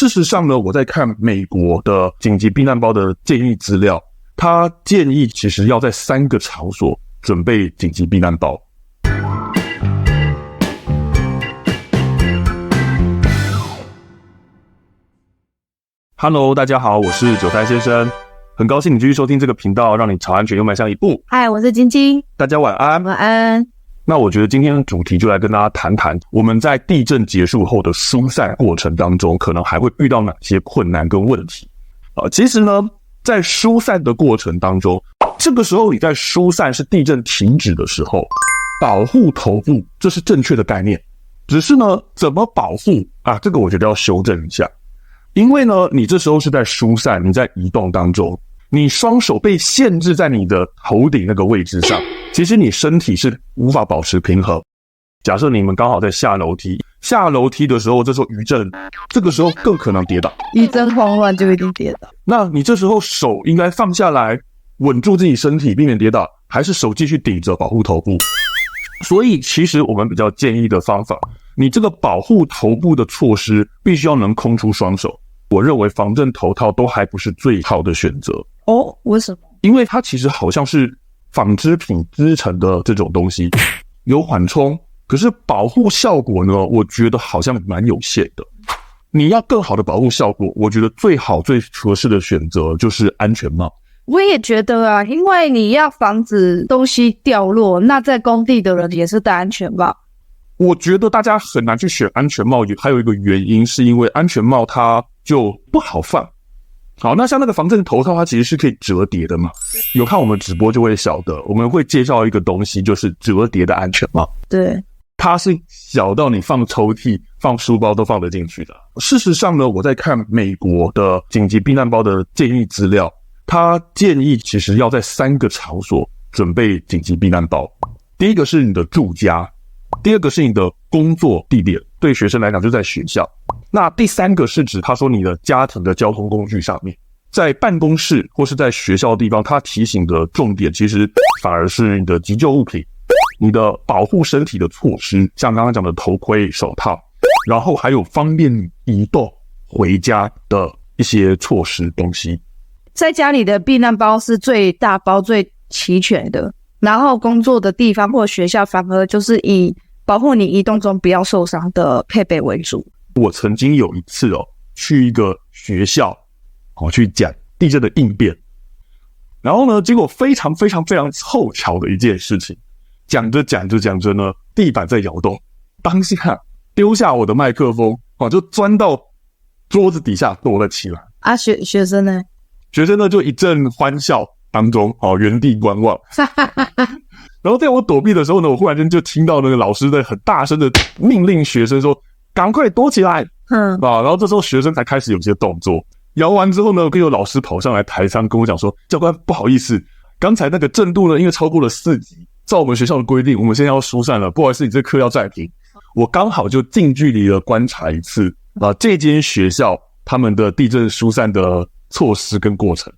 事实上呢，我在看美国的紧急避难包的建议资料，它建议其实要在3个场所准备紧急避难包。Hello， 大家好，我是韭菜先生，很高兴你继续收听这个频道，让你朝安全又迈向一步。嗨，我是晶晶，大家晚安。晚安。那我觉得今天的主题就来跟大家谈谈，我们在地震结束后的疏散过程当中，可能还会遇到哪些困难跟问题。其实呢，在疏散的过程当中，这个时候你在疏散是地震停止的时候，保护头部，这是正确的概念。只是呢，怎么保护啊？这个我觉得要修正一下。因为呢，你这时候是在疏散，你在移动当中，你双手被限制在你的头顶那个位置上，其实你身体是无法保持平衡。假设你们刚好在下楼梯的时候，这时候余震，这个时候更可能跌倒。余震慌乱就一定跌倒。那你这时候手应该放下来，稳住自己身体，避免跌倒，还是手继续顶着保护头部？所以其实我们比较建议的方法，你这个保护头部的措施必须要能空出双手。我认为防震头套都还不是最好的选择。哦，为什么？因为它其实好像是纺织品织成的这种东西，有缓冲，可是保护效果呢，我觉得好像蛮有限的。你要更好的保护效果，我觉得最好最合适的选择就是安全帽。我也觉得啊，因为你要防止东西掉落，那在工地的人也是戴安全帽。我觉得大家很难去选安全帽，还有一个原因是因为安全帽它就不好放。好，那像那个防震头套，它其实是可以折叠的嘛。有看我们直播就会晓得，我们会介绍一个东西，就是折叠的安全帽。对，它是小到你放抽屉、放书包都放得进去的。事实上呢，我在看美国的紧急避难包的建议资料，它建议其实要在3个场所准备紧急避难包。第一个是你的住家，第二个是你的工作地点，对学生来讲就在学校。那第3个是指他说你的家庭的交通工具上面，在办公室或是在学校的地方，他提醒的重点其实反而是你的急救物品，你的保护身体的措施，像刚刚讲的头盔、手套，然后还有方便你移动回家的一些措施东西。在家里的避难包是最大包最齐全的，然后工作的地方或学校反而就是以保护你移动中不要受伤的配备为主。我曾经有一次去一个学校去讲地震的应变，然后呢，结果非常非常非常凑巧的一件事情，讲着呢，地板在摇动，当下丢下我的麦克风就钻到桌子底下躲了起来。啊，学生呢？学生呢就一阵欢笑当中原地观望。然后在我躲避的时候呢，我忽然间就听到那个老师在很大声的命令学生说赶快躲起来。然后这时候学生才开始有些动作。摇完之后呢，就有老师跑上来台上跟我讲说，教官不好意思，刚才那个震度呢因为超过了4级，照我们学校的规定我们现在要疏散了，不好意思，你这课要暂停。我刚好就近距离的观察一次这间学校他们的地震疏散的措施跟过程。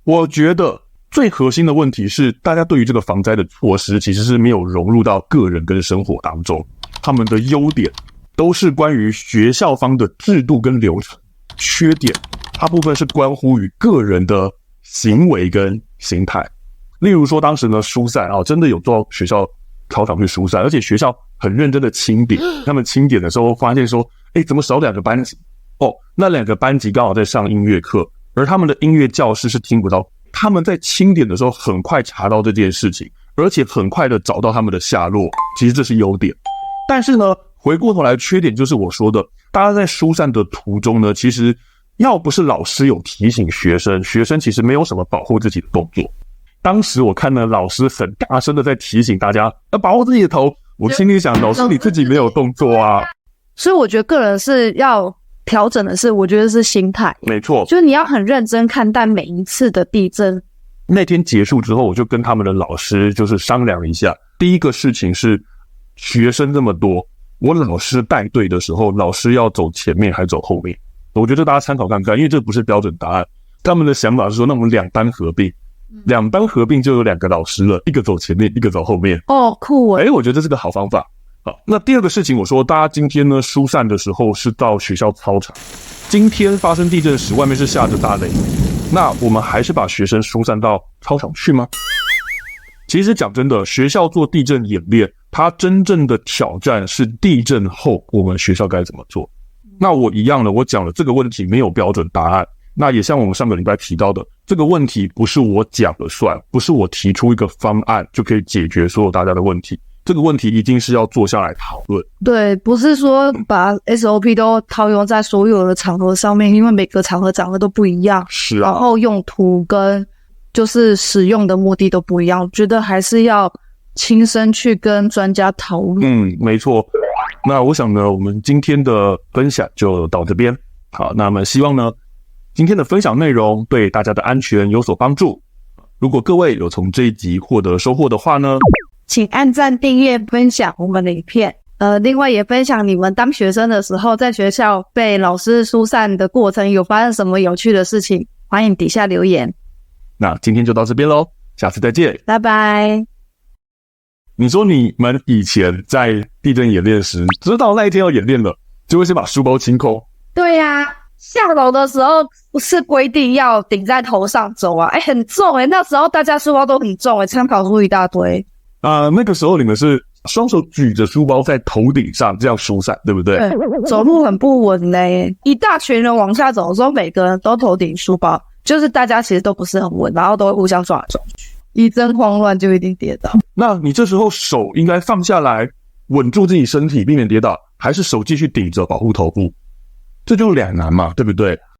我觉得最核心的问题是，大家对于这个防灾的措施其实是没有融入到个人跟生活当中，他们的优点都是关于学校方的制度跟流程，缺点大部分是关乎于个人的行为跟心态。例如说当时呢疏散真的有到学校操场去疏散，而且学校很认真的清点，他们清点的时候发现说怎么少2个班级那2个班级刚好在上音乐课，而他们的音乐教室是听不到。他们在清点的时候很快查到这件事情，而且很快的找到他们的下落，其实这是优点。但是呢，回过头来缺点就是我说的，大家在疏散的途中呢，其实要不是老师有提醒学生，学生其实没有什么保护自己的动作。当时我看呢老师很大声的在提醒大家要保护自己的头，我心里想，老师你自己没有动作啊。所以我觉得个人是要调整的是，我觉得是心态。没错，就是你要很认真看待每一次的地震。那天结束之后，我就跟他们的老师就是商量一下。第一个事情是学生这么多，我老师带队的时候，老师要走前面还走后面？我觉得大家参考看看，因为这不是标准答案。他们的想法是说，那我们2班合并，2班合并就有2个老师了，一个走前面，一个走后面。酷我觉得这是个好方法。好，那第二个事情，我说大家今天呢疏散的时候是到学校操场。今天发生地震时，外面是下着大雷，那我们还是把学生疏散到操场去吗？其实讲真的，学校做地震演练，它真正的挑战是地震后我们学校该怎么做。那我一样的，我讲了这个问题没有标准答案。那也像我们上个礼拜提到的，这个问题不是我讲了算，不是我提出一个方案就可以解决所有大家的问题。这个问题一定是要坐下来讨论。对，不是说把 SOP 都套用在所有的场合上面，因为每个场合长得都不一样，是啊，然后用途跟就是使用的目的都不一样，我觉得还是要亲身去跟专家讨论。没错。那我想呢，我们今天的分享就到这边。好，那么希望呢，今天的分享内容对大家的安全有所帮助。如果各位有从这一集获得收获的话呢，请按赞、订阅、分享我们的影片。另外也分享你们当学生的时候，在学校被老师疏散的过程有发生什么有趣的事情，欢迎底下留言。那今天就到这边咯，下次再见，拜拜。你说你们以前在地震演练时，知道那一天要演练了，就会先把书包清空。对呀，下楼的时候不是规定要顶在头上走啊？很重那时候大家书包都很重参考书一大堆。那个时候你们是双手举着书包在头顶上这样疏散，对不对？对，走路很不稳一大群人往下走的时候，每个人都头顶书包，就是大家其实都不是很稳，然后都会互相撞来撞去，一阵慌乱就一定跌倒。那你这时候手应该放下来，稳住自己身体，避免跌倒，还是手继续顶着保护头部？这就两难嘛，对不对？